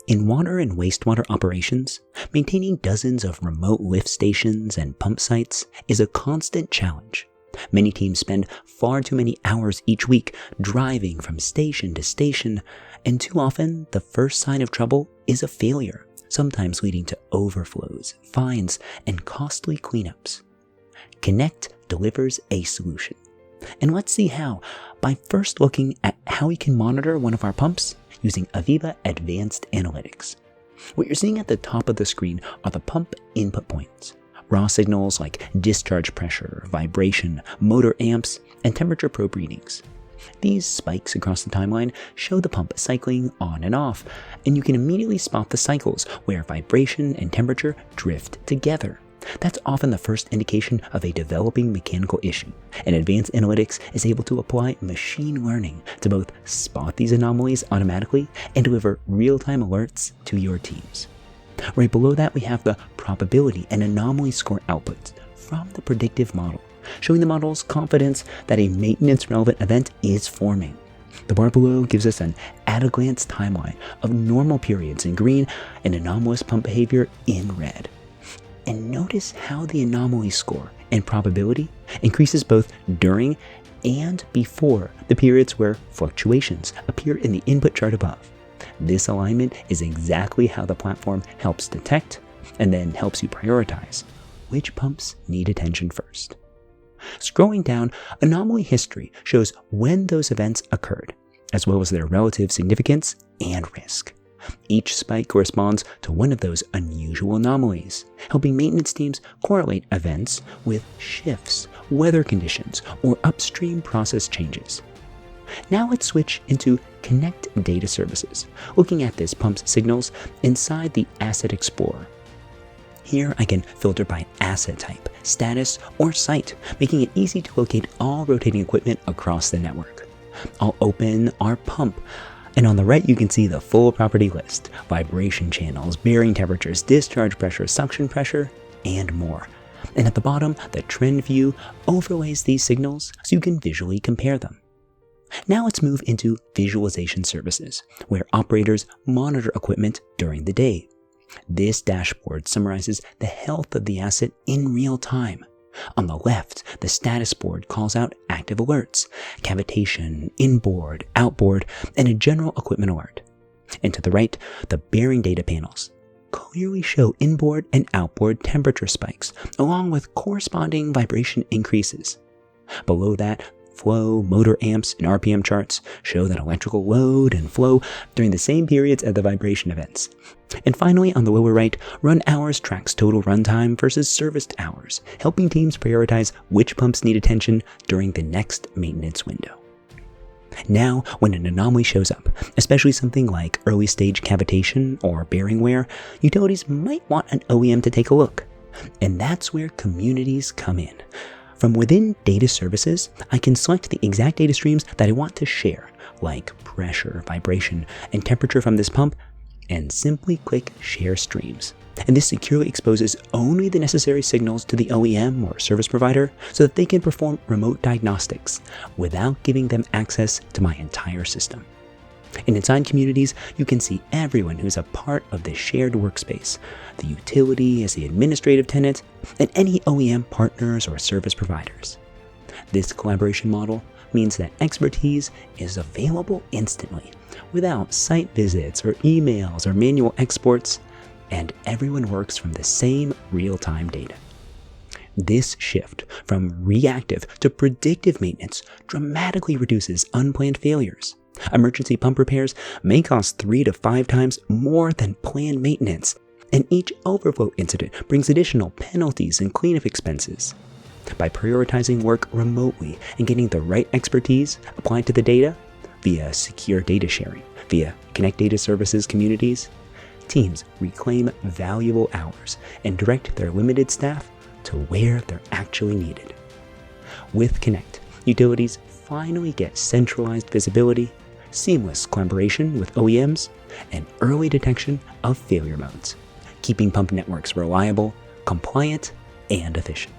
In water and wastewater operations, maintaining dozens of remote lift stations and pump sites is a constant challenge. Many teams spend far too many hours each week driving from station to station, and too often the first sign of trouble is a failure, sometimes leading to overflows, fines, and costly cleanups. Connect delivers a solution. And let's see how, by first looking at how we can monitor one of our pumps using Aviva Advanced Analytics. What you're seeing at the top of the screen are the pump input points, raw signals like discharge pressure, vibration, motor amps, and temperature probe readings. These spikes across the timeline show the pump cycling on and off, and you can immediately spot the cycles where vibration and temperature drift together. That's often the first indication of a developing mechanical issue, and Advanced Analytics is able to apply machine learning to both spot these anomalies automatically and deliver real-time alerts to your teams. Right below that, we have the probability and anomaly score outputs from the predictive model, showing the model's confidence that a maintenance-relevant event is forming. The bar below gives us an at-a-glance timeline of normal periods in green and anomalous pump behavior in red. And notice how the anomaly score and probability increases both during and before the periods where fluctuations appear in the input chart above. This alignment is exactly how the platform helps detect and then helps you prioritize which pumps need attention first. Scrolling down, anomaly history shows when those events occurred, as well as their relative significance and risk. Each spike corresponds to one of those unusual anomalies, helping maintenance teams correlate events with shifts, weather conditions, or upstream process changes. Now let's switch into Connect Data Services, looking at this pump's signals inside the Asset Explorer. Here I can filter by asset type, status, or site, making it easy to locate all rotating equipment across the network. I'll open our pump, and on the right you can see the full property list, vibration channels, bearing temperatures, discharge pressure, suction pressure, and more. And at the bottom, the trend view overlays these signals so you can visually compare them. Now let's move into visualization services, where operators monitor equipment during the day. This dashboard summarizes the health of the asset in real time. On the left, the status board calls out active alerts, cavitation, inboard, outboard, and a general equipment alert. And to the right, the bearing data panels clearly show inboard and outboard temperature spikes, along with corresponding vibration increases. Below that, flow, motor amps, and RPM charts show that electrical load and flow during the same periods as the vibration events. And finally, on the lower right, run hours tracks total runtime versus serviced hours, helping teams prioritize which pumps need attention during the next maintenance window. Now, when an anomaly shows up, especially something like early stage cavitation or bearing wear, utilities might want an OEM to take a look. And that's where communities come in. From within data services, I can select the exact data streams that I want to share, like pressure, vibration, and temperature from this pump, and simply click Share Streams. And this securely exposes only the necessary signals to the OEM or service provider so that they can perform remote diagnostics without giving them access to my entire system. And inside communities, you can see everyone who's a part of the shared workspace, the utility as the administrative tenant, and any OEM partners or service providers. This collaboration model means that expertise is available instantly, without site visits or emails or manual exports, and everyone works from the same real-time data. This shift from reactive to predictive maintenance dramatically reduces unplanned failures. Emergency pump repairs may cost 3 to 5 times more than planned maintenance, and each overflow incident brings additional penalties and cleanup expenses. By prioritizing work remotely and getting the right expertise applied to the data via secure data sharing, via Connect Data Services communities, teams reclaim valuable hours and direct their limited staff to where they're actually needed. With Connect, utilities finally get centralized visibility, seamless collaboration with OEMs, and early detection of failure modes, keeping pump networks reliable, compliant, and efficient.